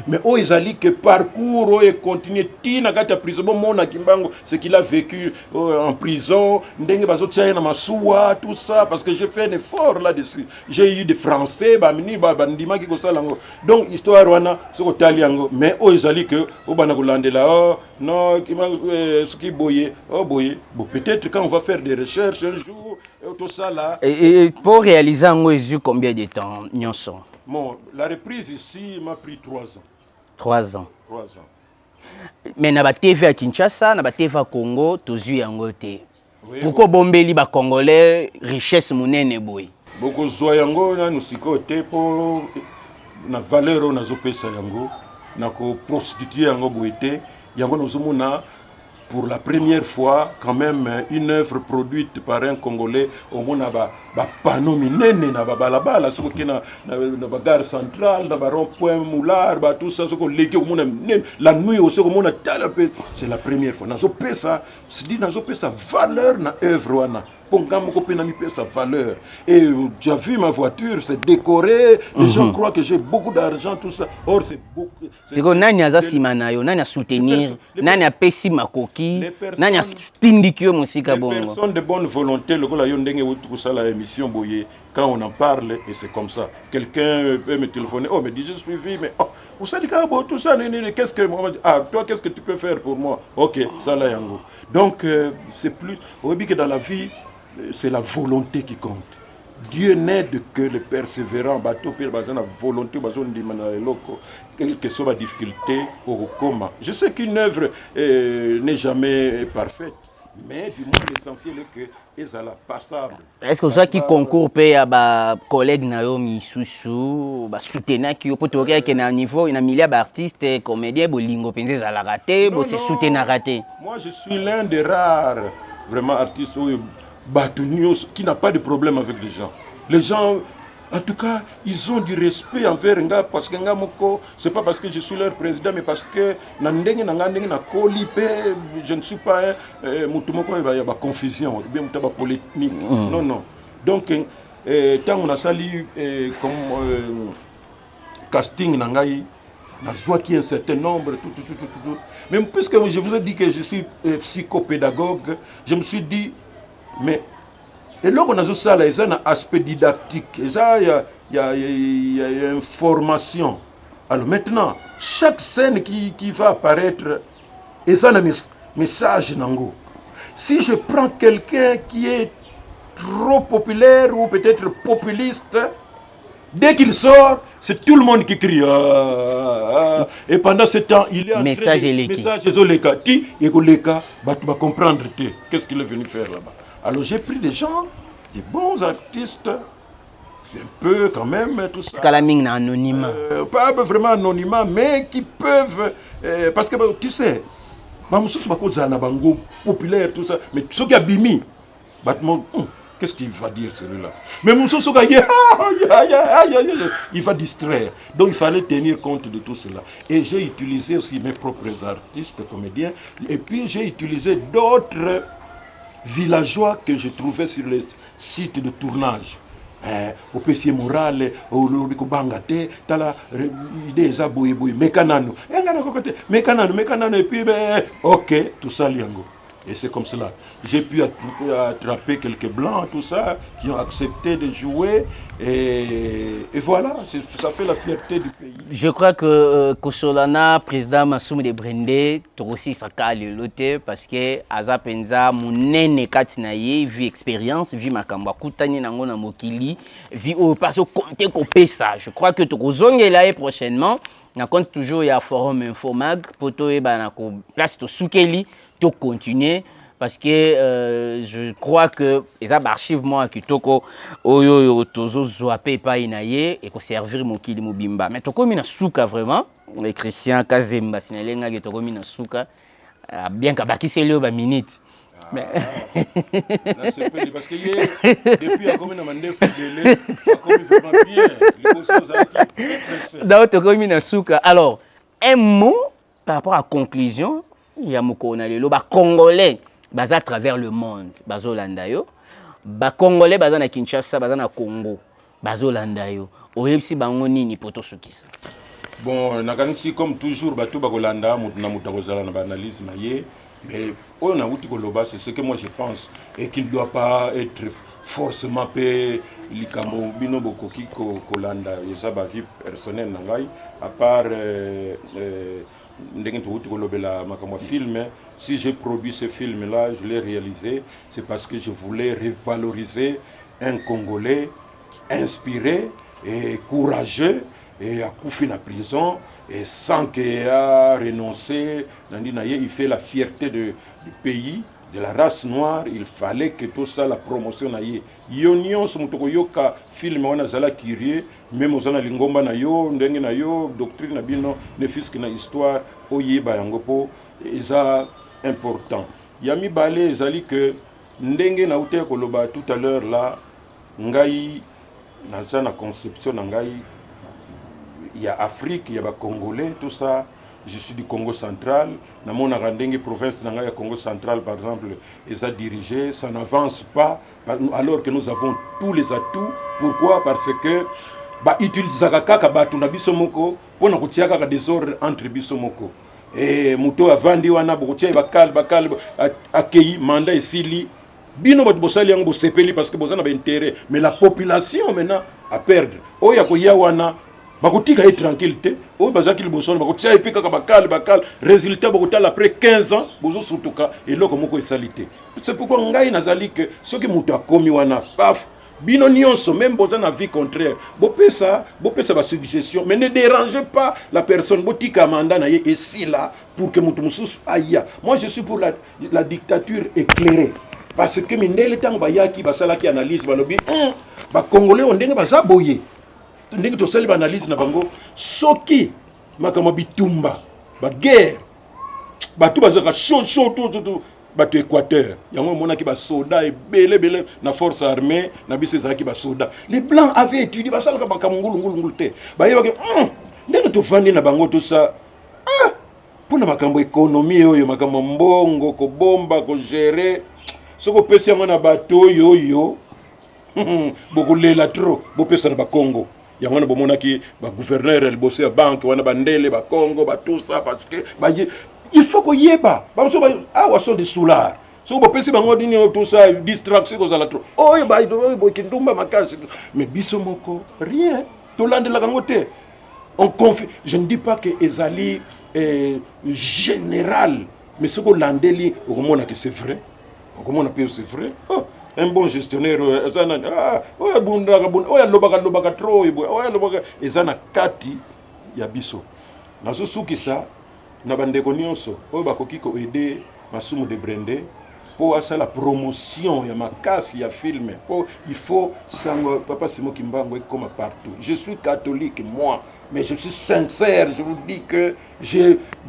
Mais oh, ils allaient que parcours et continuer tina kata prison bon mon akimbango ce qu'il a vécu en prison ndenge bazotia na masuwa tout ça parce que j'ai fait un effort là-dessus. J'ai eu des français bamini bandima ki kosala ngo. Donc histoire wana soko tali yango mais oh ils allaient que au bana kolandela oh non ce qui boye oh boye bon peut-être quand on va faire des recherches un jour tout ça là. Et pour réaliser en combien de temps nyonso? Bon, la reprise ici m'a pris 3 ans. 3 ans. 3 ans. Mais na ba TV à Kinshasa, na ba TV à Congo, tozu yango te. Oui, pourquoi bombeli ba congolais richesse monene boy? Boko zo yango na nusiko te po na valeur na zo pesa yango na ko prostituer yango boité yango nozomona pour la première fois, quand même, une œuvre produite par un Congolais, au moins, panneau minene, na balabala, ce qui na gare centrale, na rond-point moulard, tout ça, ce qu'on légué au monde, la nuit aussi, au monde, c'est la première fois. Nazo pesa, c'est dit, nazo pesa valeur na œuvre wana. Sa valeur. Et tu as vu ma voiture, c'est décoré. Les gens croient que j'ai beaucoup d'argent, tout ça. Or, c'est beaucoup. C'est que nani aza simanayo, nani a soutenir, nani a pesi makoki, nani a stindikyo musika bongo. Les personnes de bonne volonté, le gars yondenge ou ça la émission boye. Quand on en parle, et c'est comme ça. Quelqu'un peut me téléphoner, oh, mais dis, je suis suivi, mais oh, vous savez tout ça, qu'est-ce que moi, ah, toi, qu'est-ce que tu peux faire pour moi? Ok, ça là, yango. Donc, c'est plus, au début que dans la vie, c'est la volonté qui compte. Dieu n'aide que le persévérant, bateau, la volonté, quelle que soit la difficulté, au coma. Je sais qu'une œuvre n'est jamais parfaite, mais du moins l'essentiel est que c'est passable. Est-ce que ça qui concourt paye à ba collègue Naomi Soussou, ba soutenir qui au potoria qui na niveau, il y a milliard d'artistes, comédiens, bolingo pensez à la rater, bo c'est soutenir rater. Moi je suis l'un des rares vraiment artistes qui n'a pas de problème avec les gens. Les gens, en tout cas, ils ont du respect envers Nga parce que Nga Moko, c'est pas parce que je suis leur président, mais parce que je ne suis pas Moutoumoko, il y a confusion, bien polémique. Non, non. Donc, tant on a sali comme casting Nangaï, la joie qui est un certain nombre, tout. Mais puisque je vous ai dit que je suis psychopédagogue, je me suis dit, mais et là on a ça là, il y a un aspect didactique, il y a une formation. Alors maintenant, chaque scène qui va apparaître, il y a un message nango. Si je prends quelqu'un qui est trop populaire ou peut-être populiste, dès qu'il sort, c'est tout le monde qui crie. Et pendant ce temps, il y a un message et tu vas comprendre qu'est-ce qu'il est venu faire là-bas. Alors j'ai pris des gens, des bons artistes, un peu quand même, tout ça. Anonymat. Pas vraiment anonymat, mais qui peuvent... parce que tu sais, populaire, tout ça, mais ceux qui ont bimi, qu'est-ce qu'il va dire celui-là? Mais il va distraire. Donc il fallait tenir compte de tout cela. Et j'ai utilisé aussi mes propres artistes, comédiens, et puis j'ai utilisé d'autres villageois que je trouvais sur les sites de tournage. opesi morale okobanga te tala ide eza boye boye mekanano engana koko te mekanano et puis ok tosali yango. Et c'est comme cela. J'ai pu attraper quelques blancs, tout ça, qui ont accepté de jouer. Et voilà, ça fait la fierté du pays. Je crois que Kosolana, président Massoum de Brende, tu aussi ça le lote parce que Azapenza, mon nene katinaye, vie expérience, vie makamba kutani nango na mokili, vie au passo compter qu'on ça. Je crois que tu vas là prochainement. On compte toujours il y a forum Infomag pour toi et na ko place to soukeli. To continuer parce que je crois que les archives moi qui toko oyo tozo zoapé pa inaye et ko servir mokili mobimba mais toko mina souka vraiment les Christian Kazemba sinalenga ke toko mina souka bien ka bakise le ba minute mais parce que depuis a comme na mandefu délai a comme vraiment bien les choses qui donc toko mina souka. Alors un mot par rapport à conclusion. Il y a les Congolais basés à travers le monde, bazo landayo, ba Congolais basés na Kinshasa, basés na Congo, bazo landayo. Oyebsi bango nini poto sukisa. Bon, nakanisi comme toujours bato bakolanda mutuna mutakozala na analyse na ye, mais on a outi koloba c'est ce que moi je pense et qu'il ne doit pas être forcément pe likambo bino bokoki kolanda eza ba vie personnelle na ngai à part film. Si j'ai produit ce film-là, je l'ai réalisé, c'est parce que je voulais revaloriser un Congolais inspiré et courageux et à couper la prison et sans qu'il ait renoncé. Il fait la fierté du pays, de la race noire. Il fallait que tout ça, la promotion aille. Yonion, ce yoka film on a zala kirie, même aux ana lingomba na yo, ndenge na yo, doctrine na bino, ne fils que na histoire, oye ba yangopo, eza important. Yami balé ezali que ndenge na ute koloba tout à l'heure là, ngai na za na conception na ngai, il y a Afrique, il y a ba Congolais, tout ça. Je suis du Congo central. Dans mon province de Congo central, par exemple, ils ont dirigé. Ça n'avance pas alors que nous avons tous les atouts. Pourquoi? Parce que utilisons bisomoko pour nous désordre entre bisomoko. Et muto avandi wana bokotia bakal accueilli mandat ici bino bat bosali yango sepeli parce que bozana ba intérêt. Mais la population maintenant a perdre. Oya koya wana bakotika est tranquillité o bazaki liboso bakotia epika ka bakal résultat bakotala après 15 ans bozo sutuka eloko moko esalité. C'est pourquoi ngai nazali que ce que muto akomi wana paf bino nyonso même bozana vie contraire bopesa ba suggestion mais ne dérangez pas la personne botika mandat na ye ici là pour que muto mususu aya. Moi je suis pour la dictature éclairée parce que mindele tango bayaki basala ki analyse balobi ba congolais on ndenge baza boye ndenge to sali analyse na bango soki makama bitumba ba guerre batu bazaka chaud tout batu Équateur yango mona ki ba soda et belé na force armée na biso zaki ba soda les blancs avaient étudié ba salaka ba ngulu te ba yebake ndenge to fandi na bango tout ça pona makambo économie oyo makambo mbongo ko bomba ko gérer soko pesi yango na bato yo bokolela trop bopesa na ba Congo. Il y a un gouverneur, il bosse à banque, il y a bandele, ba Congo, ba tout ça parce que il faut qu'on y ait pas. Parce que on sont des soulards. Si on peut penser tout ça, distraction aux alentours. Oh, mais bisomoko rien. Tout l'an de la gangote. On confie. Je ne dis pas que Ezali est général, mais ce qu'on landeli, au moment que c'est vrai, au moment que c'est vrai. Un bon gestionnaire, lobaka trop, ezana kati ya biso. Nazo sukisa na bandeko nyonso oyo bakoki ko aider Massoum de Brende pour la promotion ya makasi ya film. Il faut sango papa Simon Kimbango comme partout. Je suis catholique moi, mais je suis sincère, je vous dis que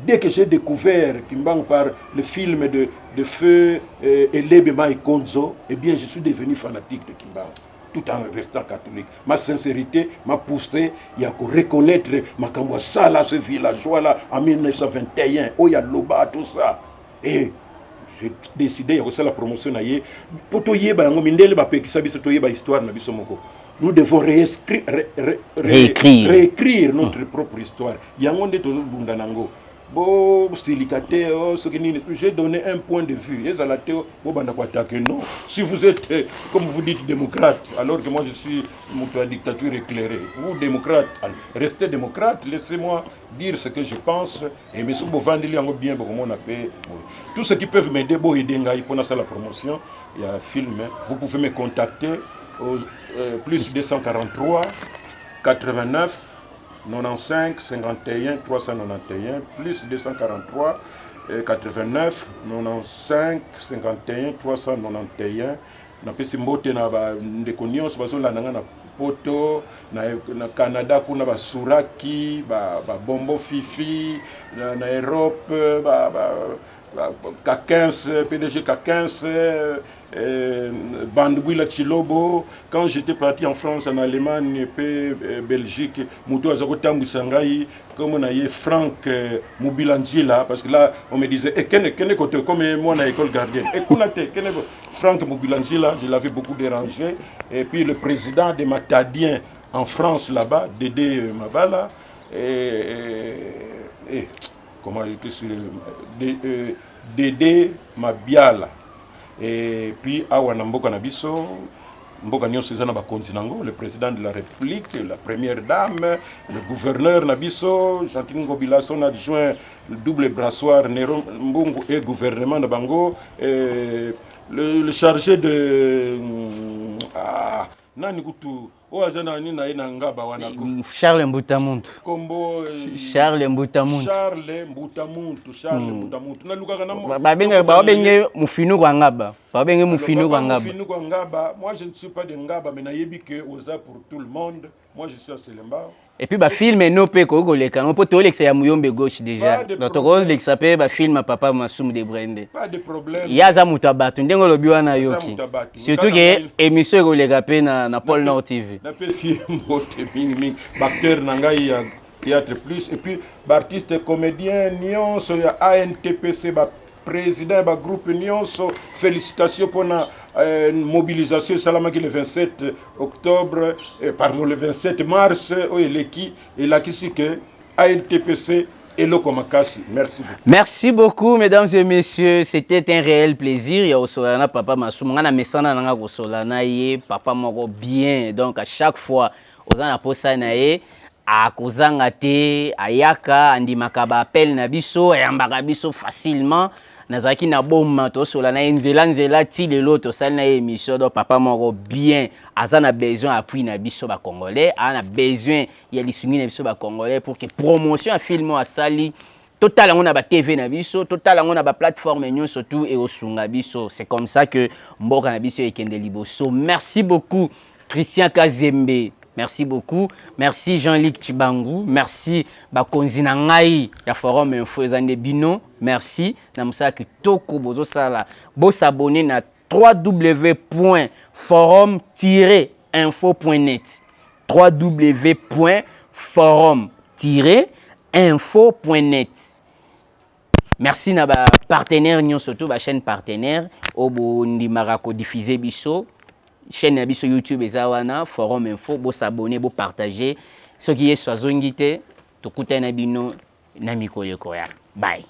dès que j'ai découvert Kimbango par le film de Feu Elebema et Konzo, eh bien je suis devenu fanatique de Kimbango, tout en restant catholique. Ma sincérité m'a poussé à reconnaître Makamwa Sala, ce villageois-là, en 1921, Oya Loba, tout ça. Et j'ai décidé de faire la promotion. Pour tout yeba, mindele ba pekisa biso to yeba histoire na biso moko. nous devons réécrire notre propre histoire. J'ai donné un point de vue. Non. Si vous êtes, comme vous dites, démocrate, alors que moi je suis la dictature éclairée, vous, démocrate, restez démocrate, laissez-moi dire ce que je pense. Et bien, tous ceux qui peuvent m'aider, pour la promotion, il y a un film, vous pouvez me contacter au plus 243 89 95 51 391 plus 243 89 95 51 391 na pesi mbote na ba ndeko nyonso bazolanda na poto na Canada kuna ba suraki ba bombo fifi na Europe K15, PDG K15, Bandouila Chilobo. Quand j'étais parti en France, en Allemagne, et Belgique, Moutou Azakotambu Sangai, comme on a eu Franck Moubilandjila, parce que là, on me disait, comme moi, à l'école gardienne. Et Franck Moubilandjila, je l'avais beaucoup dérangé. Et puis le président des Matadiens en France, là-bas, Dédé Mavala, et comment Dédé Mabiala. Et puis Awana Mboka Nabiso, Mboka Nyonso Zana Bakonzi Nango, le président de la République, la première dame, le gouverneur Nabiso, Chantine Ngobila, son adjoint, le double brassoir Nero Mbungu et gouvernement de Bango, et le chargé de Charles Mbutamuntu. Charles Mbutamuntu. Charles Mbutamuntu. Babenge mufinu kwa ngaba. Babenge mufinu kwa ngaba. Moi je ne suis pas de ngaba, mais nayebi que oza pour tout le monde. Moi je suis à Selemba. Et puis ba film no pe ko goleka. On peut to lexa ya muyombe gauche déjà. Donc to lexa pe ba film papa Masumu de Brende. Pas de problème. Ya za mutabatu ndengo lobi wana yoki. Surtout que émission goleka pe na Paul Nord TV. Na pesi mbote mingi acteur nangai ya théâtre plus et puis artiste comédien nyonso ya ANTPC ba président ba groupe nyonso félicitations pour la mobilisation salamaki le 27 octobre pardon le 27 mars et la kisike ANTPC et le Komakasi. Merci beaucoup. Merci beaucoup mesdames et messieurs, c'était un réel plaisir. Ya osolana papa Masumu ngana mesana nanga kosolana ye papa moko bien. Donc à chaque fois ozana posa na ye akozanga te ayaka andimaka ba appel na biso ayambaka biso facilement. Nazaki na bomma to solana nzela ti lelo to salina émission do papa moko bien azana besoin appui na biso ba congolais ana besoin ya lisungi na biso ba congolais pour que promotion à film a sali total on a ba TV na biso total on a ba plateforme nyo surtout et osunga biso. C'est comme ça que mboka na biso ekende liboso. Merci beaucoup Christian Kazembe. Merci beaucoup. Merci Jean-Luc Chibangu. Merci Bakonzi na ngai ya Forum Info ezande bino. Merci. Na musaki toko bozo sala. Bo s'abonner na www.forum-info.net. www.forum-info.net. Merci na ba partenaire nyon surtout ba chaîne partenaire obo ndimaka ko diffuser biso. Chaîne na biso YouTube ezawana Forum Info bo s'abonner bo partager ce qui est soazongite to kutana bino na mikolo koya. Bye.